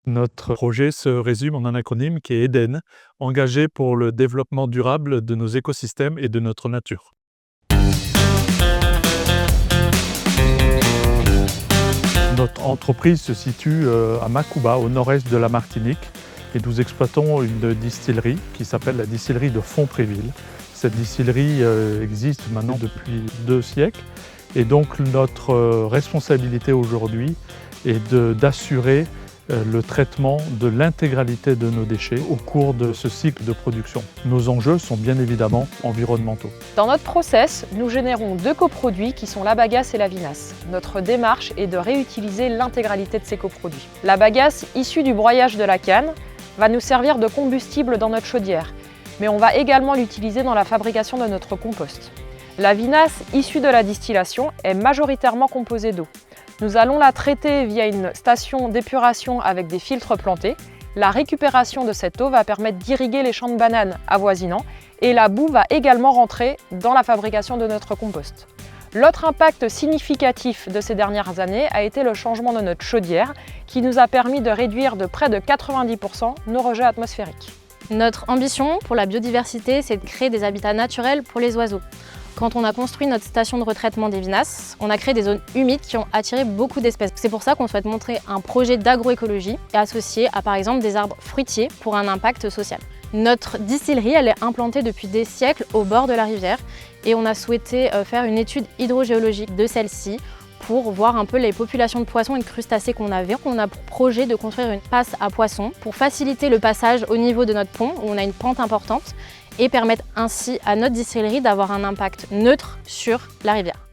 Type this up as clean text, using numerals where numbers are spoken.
Notre projet se résume en un acronyme qui est EDEN, engagé pour le développement durable de nos écosystèmes et de notre nature. Notre entreprise se situe à Macouba, au nord-est de la Martinique, et nous exploitons une distillerie qui s'appelle la distillerie de Fontpréville. Cette distillerie existe maintenant depuis 2 siècles, et donc notre responsabilité aujourd'hui est d'assurer le traitement de l'intégralité de nos déchets au cours de ce cycle de production. Nos enjeux sont bien évidemment environnementaux. Dans notre process, nous générons 2 coproduits qui sont la bagasse et la vinasse. Notre démarche est de réutiliser l'intégralité de ces coproduits. La bagasse, issue du broyage de la canne, va nous servir de combustible dans notre chaudière, mais on va également l'utiliser dans la fabrication de notre compost. La vinasse, issue de la distillation, est majoritairement composée d'eau. Nous allons la traiter via une station d'épuration avec des filtres plantés. La récupération de cette eau va permettre d'irriguer les champs de bananes avoisinants et la boue va également rentrer dans la fabrication de notre compost. L'autre impact significatif de ces dernières années a été le changement de notre chaudière qui nous a permis de réduire de près de 90% nos rejets atmosphériques. Notre ambition pour la biodiversité, c'est de créer des habitats naturels pour les oiseaux. Quand on a construit notre station de retraitement des vinasses, on a créé des zones humides qui ont attiré beaucoup d'espèces. C'est pour ça qu'on souhaite montrer un projet d'agroécologie et associé à par exemple des arbres fruitiers pour un impact social. Notre distillerie, elle est implantée depuis des siècles au bord de la rivière et on a souhaité faire une étude hydrogéologique de celle-ci pour voir un peu les populations de poissons et de crustacés qu'on avait. On a pour projet de construire une passe à poissons pour faciliter le passage au niveau de notre pont où on a une pente importante et permettre ainsi à notre distillerie d'avoir un impact neutre sur la rivière.